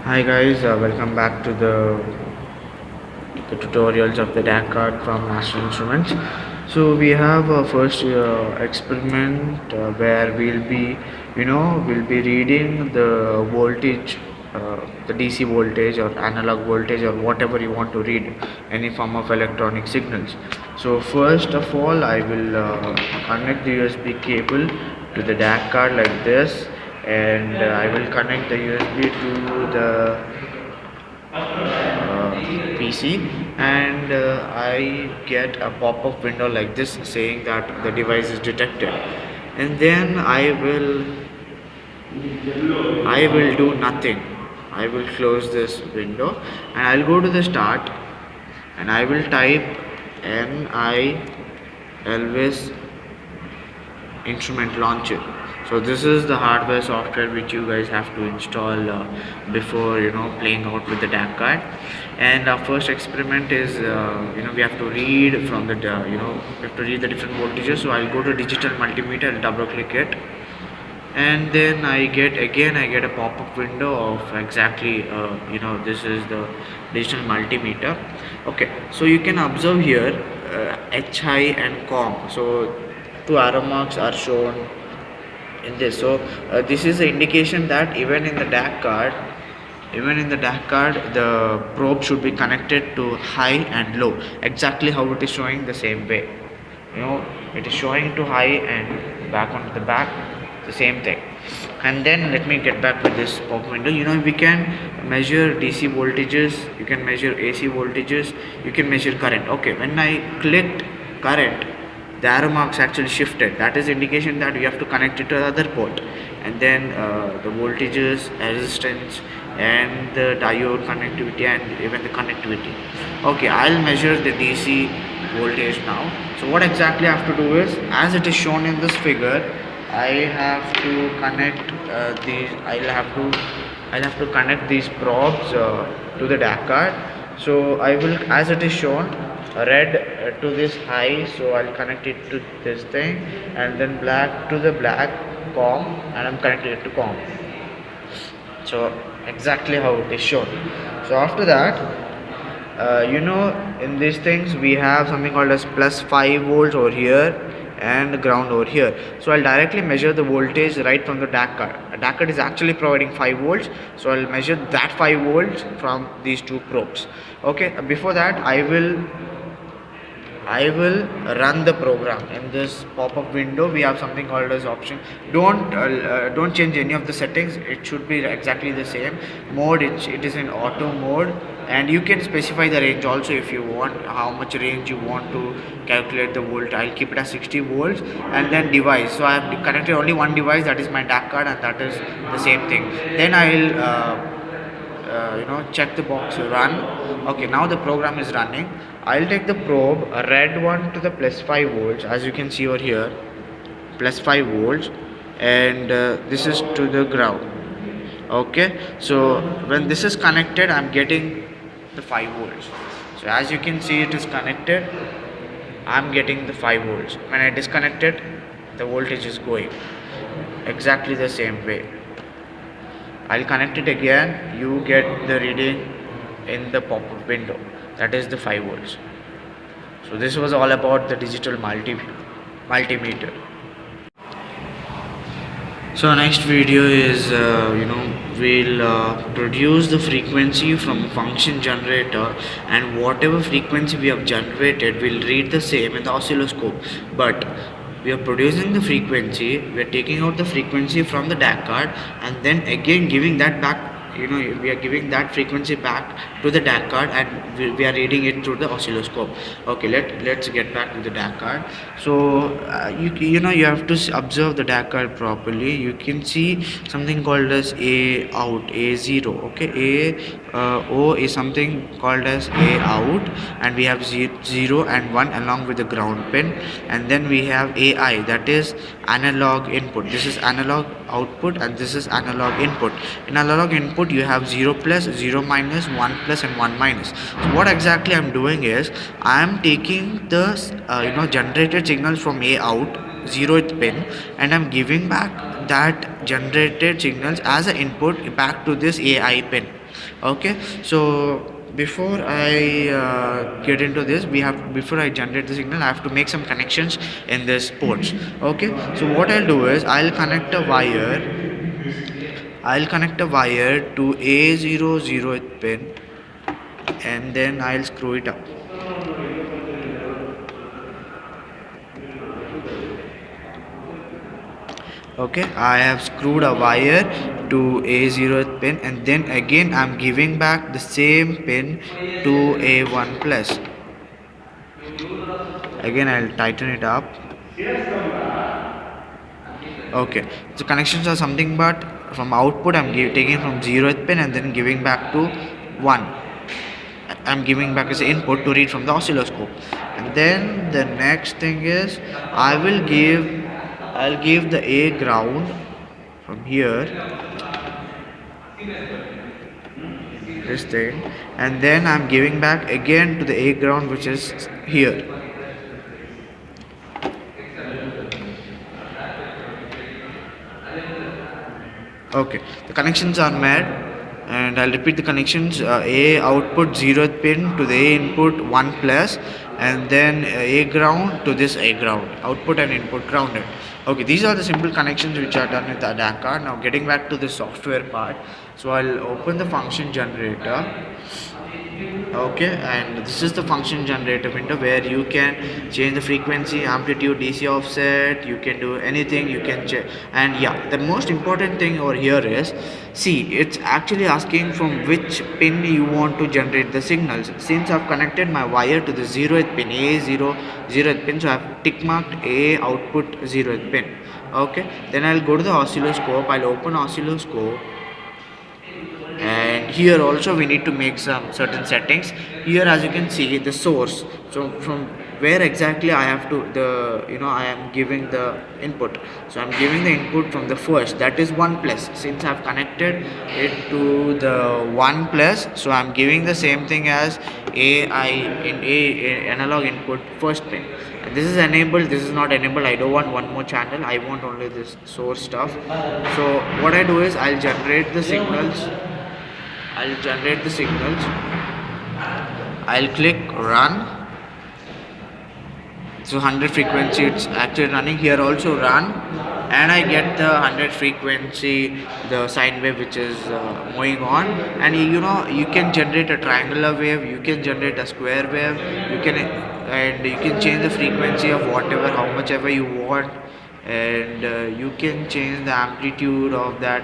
Hi guys, welcome back to the tutorials of the DAC card from National Instruments. So we have a first experiment where we'll be reading the voltage, the DC voltage or analog voltage or whatever you want to read, any form of electronic signals. So first of all, I will connect the USB cable to the DAC card like this, and I will connect the USB to the PC, and I get a pop-up window like this saying that the device is detected, and then I will do nothing. I will close this window and I'll go to the start and I will type NI Elvis instrument launcher. So this is the hardware software which you guys have to install before playing out with the DAC card. And our first experiment is we have to read from the we have to read the different voltages. So I'll go to digital multimeter, I'll double click it, and then I get a pop-up window of exactly this is the digital multimeter. Okay, so you can observe here HI and COM. So two arrow marks are shown in this. So this is an indication that even in the DAC card the probe should be connected to high and low, exactly how it is showing the same way. It is showing to high and back onto the back, the same thing. And then let me get back with this pop window. We can measure DC voltages, you can measure AC voltages, you can measure current. Okay, when I clicked current, the arrow marks actually shifted. That is indication that we have to connect it to the other port. And then the voltages, resistance, and the diode connectivity, and even the connectivity. Okay, I'll measure the DC voltage now. So what exactly I have to do is, as it is shown in this figure, I have to connect I'll have to connect these probes to the DAC card. So I will, as it is shown, red to this high, so I'll connect it to this thing, and then black to the black COM, and I'm connecting it to COM. So exactly how it is shown. So after that, in these things we have something called as plus 5 volts over here and ground over here. So I'll directly measure the voltage right from the DAC card. A DAC card is actually providing 5 volts, so I'll measure that 5 volts from these two probes. Okay, before that I will run the program. In this pop-up window we have something called as option. Don't change any of the settings, it should be exactly the same mode. It is in auto mode, and you can specify the range also if you want, how much range you want to calculate the volt. I'll keep it as 60 volts. And then device, so I have connected only one device, that is my DAC card, and that is the same thing. Then I'll check the box run. Okay, now the program is running. I'll take the probe, a red one, to the plus 5 volts, as you can see over here, plus 5 volts, and this is to the ground. Okay, so when this is connected, I'm getting the 5 volts. So as you can see, it is connected, I'm getting the 5 volts. When I disconnect it, the voltage is going exactly the same way. I'll connect it again, you get the reading in the pop-up window, that is the 5 volts. So this was all about the digital multimeter. So next video is we'll produce the frequency from a function generator, and whatever frequency we have generated we'll read the same in the oscilloscope. But we are producing the frequency, we are taking out the frequency from the DAC card, and then again giving that back, we are giving that frequency back to the DAC card, and we are reading it through the oscilloscope. Okay, let's get back to the DAC card. So you have to observe the DAC card properly. You can see something called as A out, A0. Okay, O is something called as A out, and we have 0 and 1 along with the ground pin, and then we have AI, that is analog input. This is analog output, and this is analog input. In analog input you have 0 plus, 0 minus, 1 plus, and 1 minus. So what exactly I'm doing is, I am taking the generated signals from A out, 0th pin, and I'm giving back that generated signals as an input back to this AI pin. Okay, so before I get into this, before I generate the signal, I have to make some connections in this ports. Okay, so what I'll do is I'll connect a wire to A00 pin, and then I'll screw it up. Okay, I have screwed a wire to A0 pin, and then again I'm giving back the same pin to A1 plus. Again I'll tighten it up. Okay, so connections are something, but from output I'm taking from 0th pin and then giving back to 1. I'm giving back as input to read from the oscilloscope. And then the next thing is I'll give the A ground from here, this thing, and then I'm giving back again to the A ground, which is here. Okay, the connections are made, and I'll repeat the connections. A output 0th pin to the A input 1 plus, and then A ground to this A ground, output and input grounded. Okay, these are the simple connections which are done with the DAC card. Now getting back to the software part, so I'll open the function generator. Okay, and this is the function generator window where you can change the frequency, amplitude, DC offset. You can do anything, you can check. And yeah, the most important thing over here is, see, it's actually asking from which pin you want to generate the signals. Since I've connected my wire to the 0th pin, A0 pin, so I've tick marked A output 0th pin. Okay, then I'll go to the oscilloscope. I'll open oscilloscope, and here also we need to make some certain settings. Here, as you can see, the source, so from where exactly I have to I am giving the input. So I'm giving the input from the first, that is 1 plus. Since I've connected it to the 1 plus, so I'm giving the same thing as AI in a analog input first pin. And this is enabled, this is not enabled. I don't want one more channel, I want only this source stuff. So what I do is I'll generate the signals. I'll click run. So 100 frequency, it's actually running. Here also run, and I get the 100 frequency, the sine wave which is moving on. And you can generate a triangular wave, you can generate a square wave, you can change the frequency of whatever, how much ever you want. And you can change the amplitude of that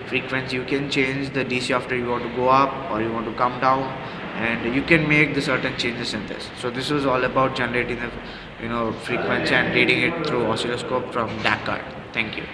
frequency. You can change the DC after you want to go up or you want to come down, and you can make the certain changes in this. So this was all about generating the frequency and reading it through oscilloscope from DAC card. Thank you.